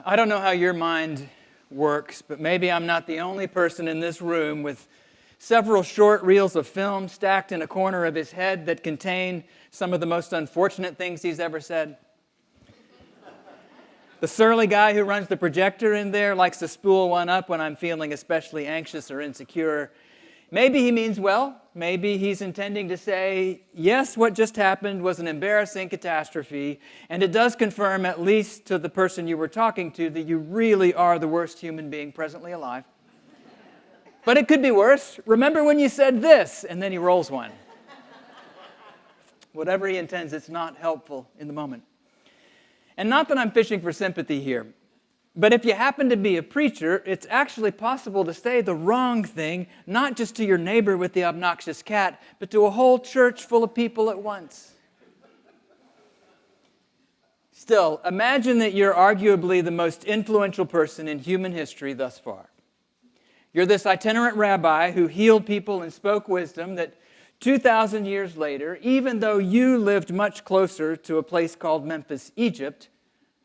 I don't know how your mind works, but maybe I'm not the only person in this room with several short reels of film stacked in a corner of his head that contain some of the most unfortunate things he's ever said. The surly guy who runs the projector in there likes to spool one up when I'm feeling especially anxious or insecure. Maybe he means well. Maybe he's intending to say, yes, what just happened was an embarrassing catastrophe, and it does confirm, at least to the person you were talking to, that you really are the worst human being presently alive. But it could be worse. Remember when you said this? And then he rolls one. Whatever he intends, it's not helpful in the moment. And not that I'm fishing for sympathy here, but if you happen to be a preacher, it's actually possible to say the wrong thing, not just to your neighbor with the obnoxious cat, but to a whole church full of people at once. Still, imagine that you're arguably the most influential person in human history thus far. You're this itinerant rabbi who healed people and spoke wisdom that 2,000 years later, even though you lived much closer to a place called Memphis, Egypt,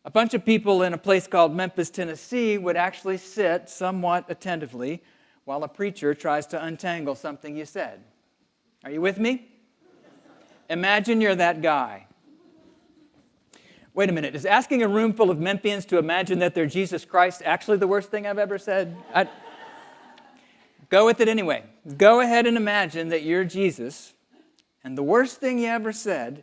a bunch of people in a place called Memphis, Tennessee would actually sit somewhat attentively while a preacher tries to untangle something you said. Are you with me? Imagine you're that guy. Wait a minute, is asking a room full of Memphians to imagine that they're Jesus Christ actually the worst thing I've ever said? Go with it anyway. Go ahead and imagine that you're Jesus, and the worst thing you ever said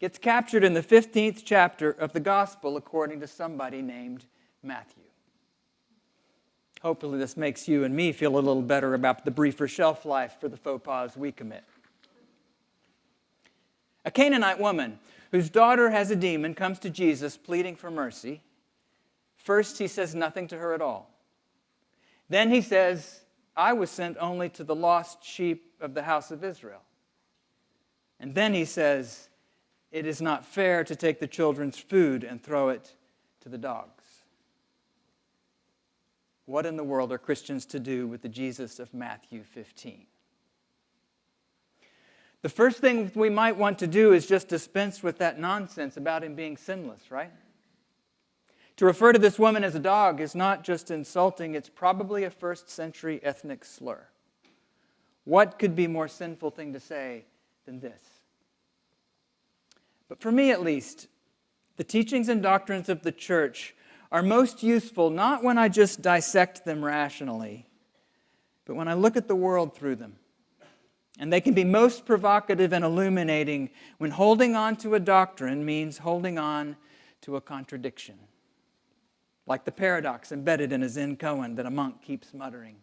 gets captured in the 15th chapter of the Gospel according to somebody named Matthew. Hopefully this makes you and me feel a little better about the briefer shelf life for the faux pas we commit. A Canaanite woman whose daughter has a demon comes to Jesus pleading for mercy. First, he says nothing to her at all. Then he says, I was sent only to the lost sheep of the house of Israel. And then he says, it is not fair to take the children's food and throw it to the dogs. What in the world are Christians to do with the Jesus of Matthew 15? The first thing we might want to do is just dispense with that nonsense about him being sinless, right? To refer to this woman as a dog is not just insulting, it's probably a first-century ethnic slur. What could be more sinful thing to say than this? But for me at least, the teachings and doctrines of the church are most useful not when I just dissect them rationally, but when I look at the world through them. And they can be most provocative and illuminating when holding on to a doctrine means holding on to a contradiction. Like the paradox embedded in a Zen koan that a monk keeps muttering.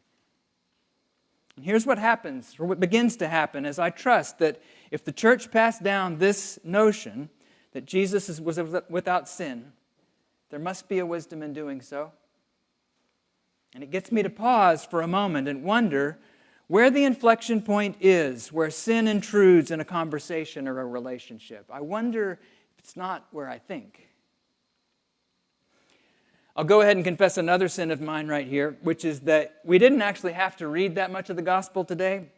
And here's what happens, or what begins to happen, as I trust that if the church passed down this notion that Jesus was without sin, there must be a wisdom in doing so. And it gets me to pause for a moment and wonder where the inflection point is, where sin intrudes in a conversation or a relationship. I wonder if it's not where I think. I'll go ahead and confess another sin of mine right here, which is that we didn't actually have to read that much of the gospel today.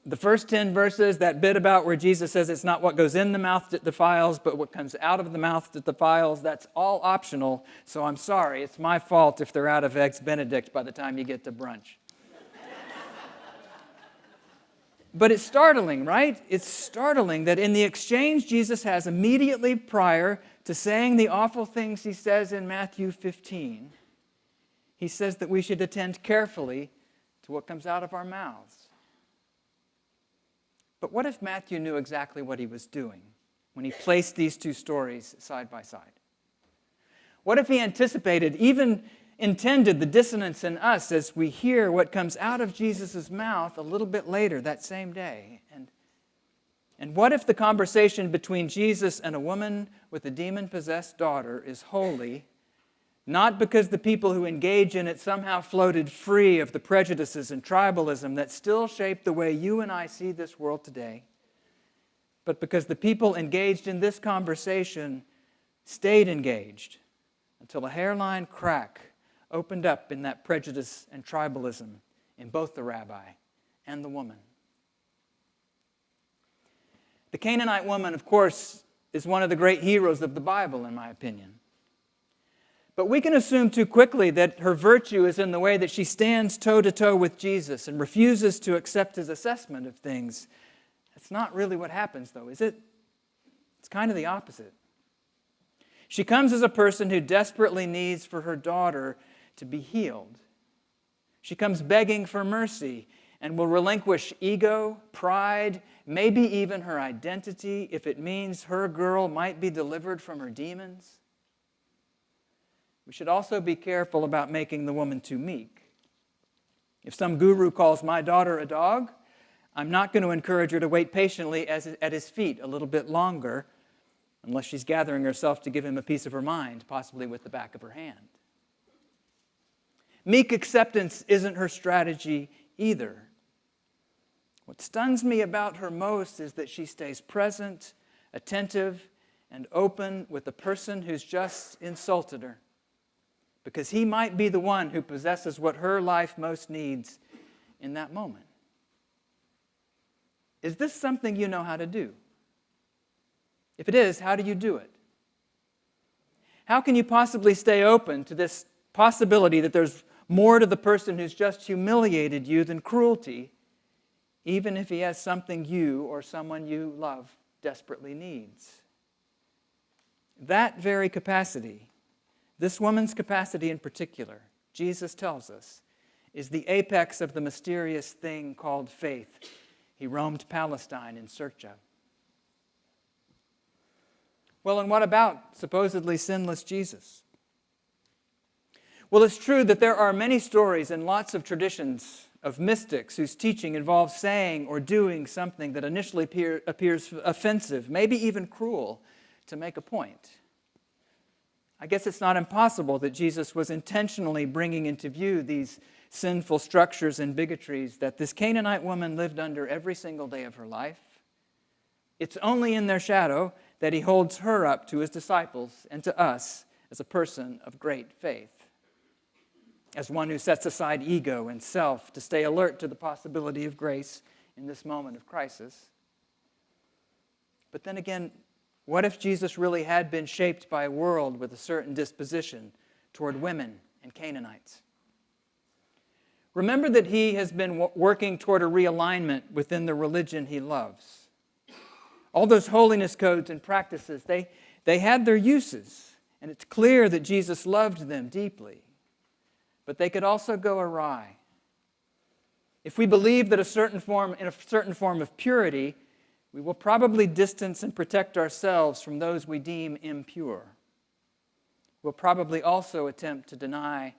The first 10 verses, that bit about where Jesus says it's not what goes in the mouth that defiles, but what comes out of the mouth that defiles, that's all optional. So I'm sorry, it's my fault if they're out of Eggs Benedict by the time you get to brunch. But it's startling, right? It's startling that in the exchange Jesus has immediately prior to saying the awful things he says in Matthew 15, he says that we should attend carefully to what comes out of our mouths. But what if Matthew knew exactly what he was doing when he placed these two stories side by side? What if he anticipated, even intended, the dissonance in us as we hear what comes out of Jesus' mouth a little bit later that same day? And what if the conversation between Jesus and a woman with a demon-possessed daughter is holy, not because the people who engage in it somehow floated free of the prejudices and tribalism that still shape the way you and I see this world today, but because the people engaged in this conversation stayed engaged until a hairline crack opened up in that prejudice and tribalism in both the rabbi and the woman. The Canaanite woman, of course, is one of the great heroes of the Bible, in my opinion. But we can assume too quickly that her virtue is in the way that she stands toe-to-toe with Jesus and refuses to accept his assessment of things. That's not really what happens, though, is it? It's kind of the opposite. She comes as a person who desperately needs for her daughter to be healed. She comes begging for mercy and will relinquish ego, pride, maybe even her identity if it means her girl might be delivered from her demons. We should also be careful about making the woman too meek. If some guru calls my daughter a dog, I'm not going to encourage her to wait patiently at his feet a little bit longer, unless she's gathering herself to give him a piece of her mind, possibly with the back of her hand. Meek acceptance isn't her strategy either. What stuns me about her most is that she stays present, attentive, and open with the person who's just insulted her, because he might be the one who possesses what her life most needs in that moment. Is this something you know how to do? If it is, how do you do it? How can you possibly stay open to this possibility that there's more to the person who's just humiliated you than cruelty, even if he has something you or someone you love desperately needs? That very capacity, this woman's capacity in particular, Jesus tells us, is the apex of the mysterious thing called faith he roamed Palestine in search of. Well, and what about supposedly sinless Jesus? Well, it's true that there are many stories and lots of traditions of mystics whose teaching involves saying or doing something that initially appears offensive, maybe even cruel, to make a point. I guess it's not impossible that Jesus was intentionally bringing into view these sinful structures and bigotries that this Canaanite woman lived under every single day of her life. It's only in their shadow that he holds her up to his disciples and to us as a person of great faith, as one who sets aside ego and self to stay alert to the possibility of grace in this moment of crisis. But then again, what if Jesus really had been shaped by a world with a certain disposition toward women and Canaanites? Remember that he has been working toward a realignment within the religion he loves. All those holiness codes and practices, they had their uses, and it's clear that Jesus loved them deeply. But they could also go awry. If we believe that in a certain form of purity, we will probably distance and protect ourselves from those we deem impure. We'll probably also attempt to deny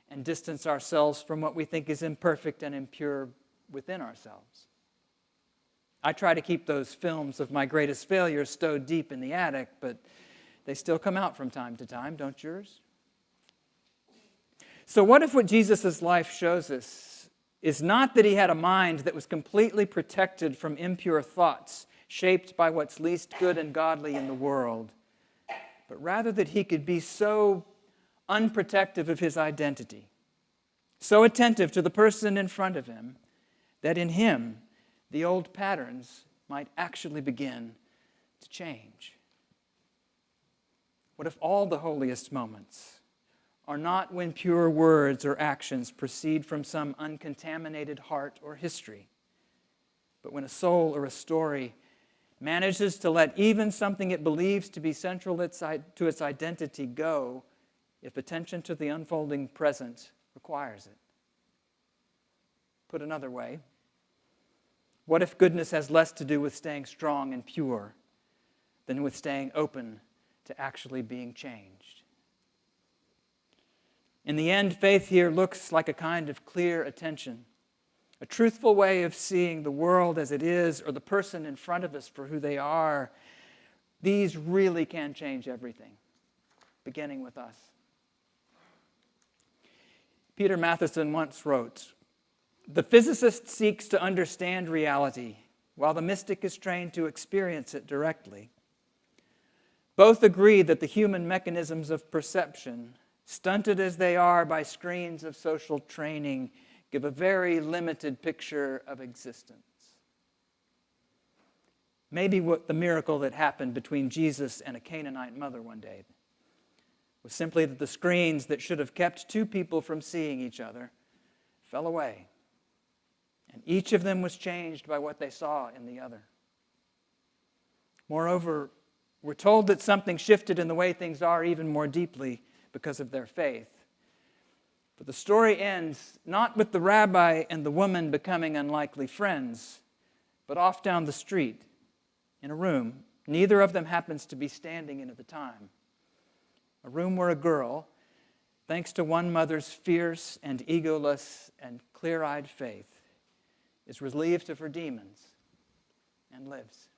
and distance ourselves from what we think is imperfect and impure within ourselves. I try to keep those films of my greatest failures stowed deep in the attic, but they still come out from time to time, don't yours? So what if what Jesus' life shows us is not that he had a mind that was completely protected from impure thoughts shaped by what's least good and godly in the world, but rather that he could be so unprotective of his identity, so attentive to the person in front of him, that in him the old patterns might actually begin to change? What if all the holiest moments are not when pure words or actions proceed from some uncontaminated heart or history, but when a soul or a story manages to let even something it believes to be central to its identity go if attention to the unfolding present requires it? Put another way, what if goodness has less to do with staying strong and pure than with staying open to actually being changed? In the end, faith here looks like a kind of clear attention, a truthful way of seeing the world as it is or the person in front of us for who they are. These really can change everything, beginning with us. Peter Matheson once wrote, "The physicist seeks to understand reality, while the mystic is trained to experience it directly. Both agree that the human mechanisms of perception, stunted as they are by screens of social training, give a very limited picture of existence." Maybe what the miracle that happened between Jesus and a Canaanite mother one day. was simply that the screens that should have kept two people from seeing each other fell away. And each of them was changed by what they saw in the other. Moreover, we're told that something shifted in the way things are even more deeply because of their faith. But the story ends not with the rabbi and the woman becoming unlikely friends, but off down the street, in a room neither of them happens to be standing in at the time. A room where a girl, thanks to one mother's fierce and egoless and clear-eyed faith, is relieved of her demons and lives.